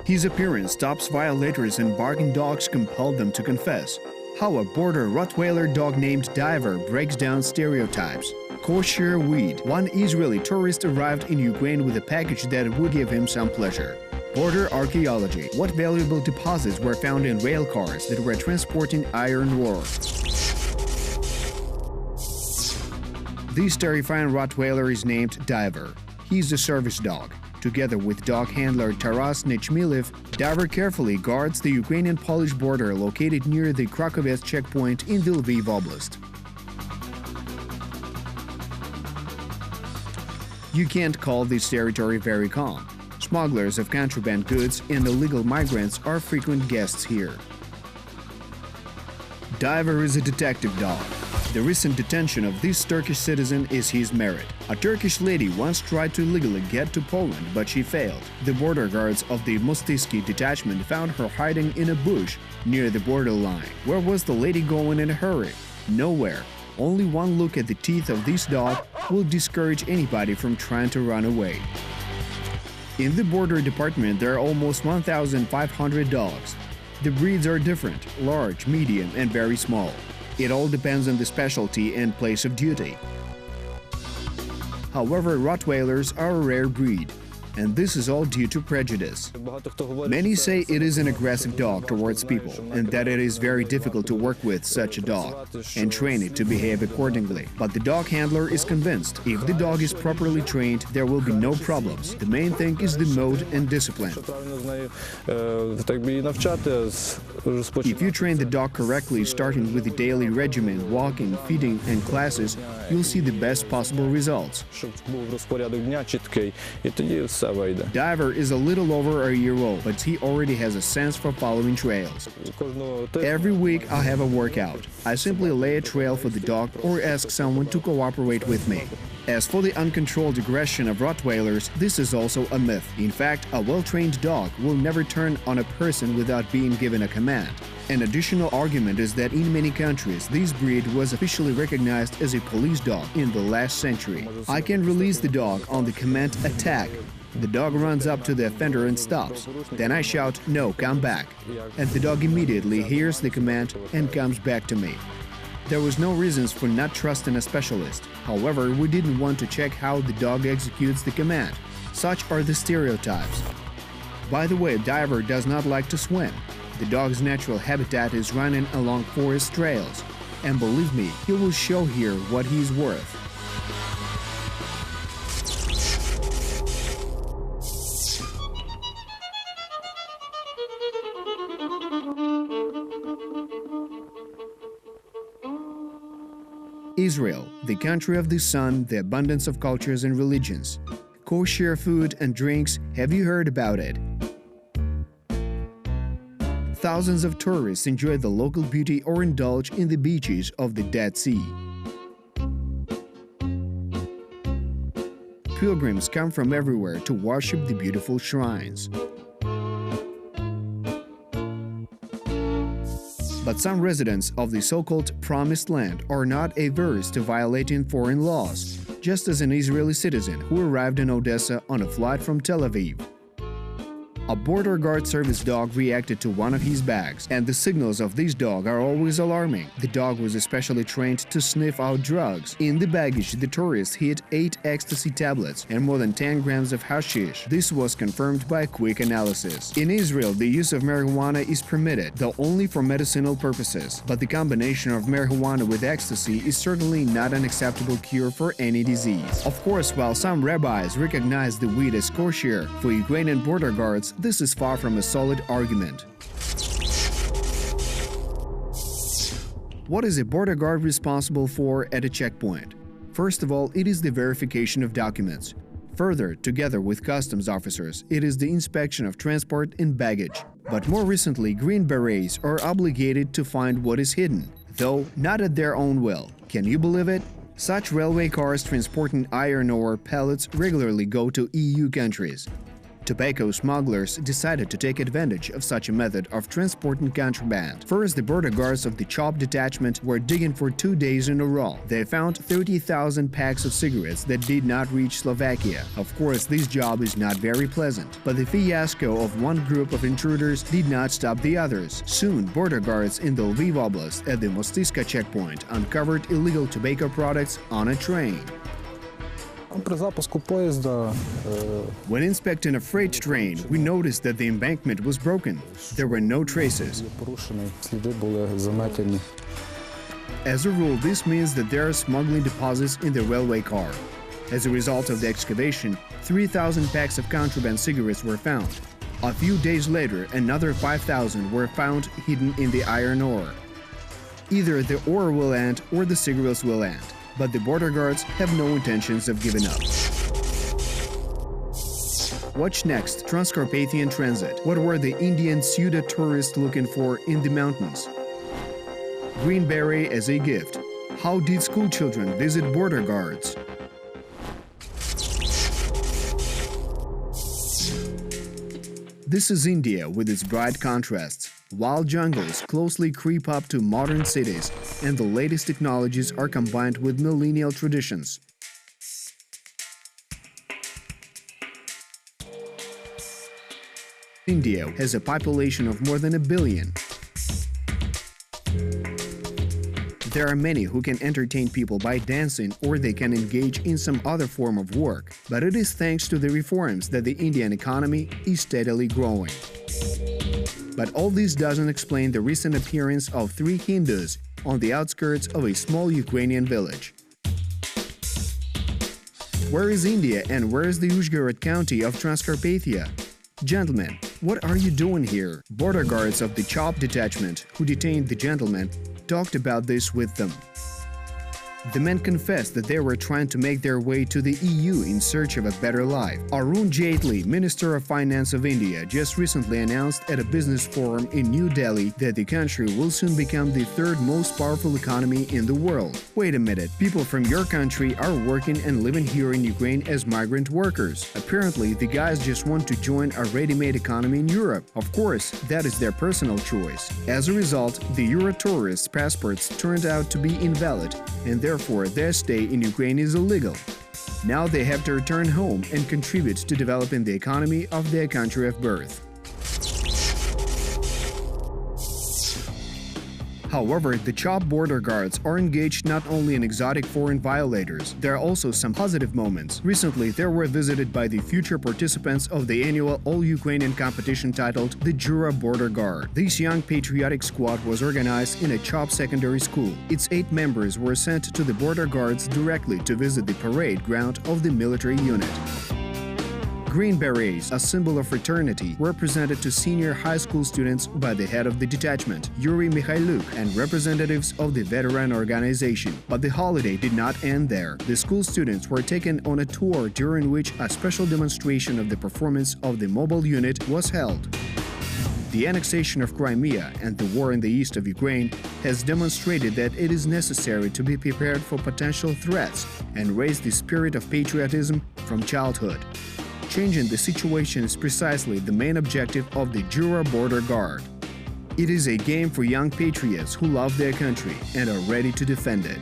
His appearance stops violators and barking dogs compel them to confess. How a border Rottweiler dog named Diver breaks down stereotypes. Kosher weed. One Israeli tourist arrived in Ukraine with a package that would give him some pleasure. Border archeology. What valuable deposits were found in rail cars that were transporting iron ore? This terrifying Rottweiler is named Diver. He's a service dog. Together with dog handler Taras Nechmilev, Diver carefully guards the Ukrainian-Polish border located near the Krakowiec checkpoint in Lviv Oblast. You can't call this territory very calm. Smugglers of contraband goods and illegal migrants are frequent guests here. Diver is a detective dog. The recent detention of this Turkish citizen is his merit. A Turkish lady once tried to illegally get to Poland, but she failed. The border guards of the Mostyski detachment found her hiding in a bush near the borderline. Where was the lady going in a hurry? Nowhere. Only one look at the teeth of this dog will discourage anybody from trying to run away. In the border department, there are almost 1,500 dogs. The breeds are different: large, medium, and very small. It all depends on the specialty and place of duty. However, Rottweilers are a rare breed, and this is all due to prejudice. Many say it is an aggressive dog towards people, and that it is very difficult to work with such a dog and train it to behave accordingly. But the dog handler is convinced if the dog is properly trained, there will be no problems. The main thing is the mode and discipline. If you train the dog correctly, starting with the daily regimen, walking, feeding, and classes, you'll see the best possible results. Diver is a little over a year old, but he already has a sense for following trails. Every week I have a workout. I simply lay a trail for the dog or ask someone to cooperate with me. As for the uncontrolled aggression of Rottweilers, this is also a myth. In fact, a well-trained dog will never turn on a person without being given a command. An additional argument is that in many countries, this breed was officially recognized as a police dog in the last century. I can release the dog on the command "attack." The dog runs up to the offender and stops. Then I shout, "No, come back." And the dog immediately hears the command and comes back to me. There was no reasons for not trusting a specialist. However, we didn't want to check how the dog executes the command. Such are the stereotypes. By the way, Diver does not like to swim. The dog's natural habitat is running along forest trails. And believe me, he will show here what he's worth. Israel, the country of the sun, the abundance of cultures and religions. Kosher food and drinks, have you heard about it? Thousands of tourists enjoy the local beauty or indulge in the beaches of the Dead Sea. Pilgrims come from everywhere to worship the beautiful shrines. But some residents of the so-called Promised Land are not averse to violating foreign laws, just as an Israeli citizen who arrived in Odessa on a flight from Tel Aviv. A border guard service dog reacted to one of his bags, and the signals of this dog are always alarming. The dog was especially trained to sniff out drugs. In the baggage, the tourist hid 8 ecstasy tablets and more than 10 grams of hashish. This was confirmed by a quick analysis. In Israel, the use of marijuana is permitted, though only for medicinal purposes. But the combination of marijuana with ecstasy is certainly not an acceptable cure for any disease. Of course, while some rabbis recognize the weed as kosher, for Ukrainian border guards, this is far from a solid argument. What is a border guard responsible for at a checkpoint? First of all, it is the verification of documents. Further, together with customs officers, it is the inspection of transport and baggage. But more recently, green berets are obligated to find what is hidden, though not at their own will. Can you believe it? Such railway cars transporting iron ore pellets regularly go to EU countries. Tobacco smugglers decided to take advantage of such a method of transporting contraband. First, the border guards of the CHOP detachment were digging for 2 days in a row. They found 30,000 packs of cigarettes that did not reach Slovakia. Of course, this job is not very pleasant, but the fiasco of one group of intruders did not stop the others. Soon, border guards in the Lviv Oblast at the Mostiska checkpoint uncovered illegal tobacco products on a train. When inspecting a freight train, we noticed that the embankment was broken. There were no traces. As a rule, this means that there are smuggling deposits in the railway car. As a result of the excavation, 3,000 packs of contraband cigarettes were found. A few days later, another 5,000 were found hidden in the iron ore. Either the ore will end or the cigarettes will end. But the border guards have no intentions of giving up. Watch next, Trans-Carpathian Transit. What were the Indian pseudo-tourists looking for in the mountains? Green beret as a gift. How did schoolchildren visit border guards? This is India with its bright contrasts. Wild jungles closely creep up to modern cities, and the latest technologies are combined with millennial traditions. India has a population of more than 1 billion. There are many who can entertain people by dancing, or they can engage in some other form of work. But it is thanks to the reforms that the Indian economy is steadily growing. But all this doesn't explain the recent appearance of 3 Hindus on the outskirts of a small Ukrainian village. Where is India and where is the Uzhgorod county of Transcarpathia? Gentlemen, what are you doing here? Border guards of the CHOP detachment who detained the gentlemen talked about this with them. The men confessed that they were trying to make their way to the EU in search of a better life. Arun Jaitley, Minister of Finance of India, just recently announced at a business forum in New Delhi that the country will soon become the 3rd most powerful economy in the world. Wait a minute, people from your country are working and living here in Ukraine as migrant workers. Apparently, the guys just want to join a ready-made economy in Europe. Of course, that is their personal choice. As a result, the Euro tourists' passports turned out to be invalid, and therefore their stay in Ukraine is illegal. Now they have to return home and contribute to developing the economy of their country of birth. However, the CHOP border guards are engaged not only in exotic foreign violators, there are also some positive moments. Recently, they were visited by the future participants of the annual all-Ukrainian competition titled the Jura Border Guard. This young patriotic squad was organized in a CHOP secondary school. Its 8 members were sent to the border guards directly to visit the parade ground of the military unit. Green berets, a symbol of fraternity, were presented to senior high school students by the head of the detachment, Yuri Mikhailuk, and representatives of the veteran organization. But the holiday did not end there. The school students were taken on a tour during which a special demonstration of the performance of the mobile unit was held. The annexation of Crimea and the war in the east of Ukraine has demonstrated that it is necessary to be prepared for potential threats and raise the spirit of patriotism from childhood. Changing the situation is precisely the main objective of the Jura Border Guard. It is a game for young patriots who love their country and are ready to defend it.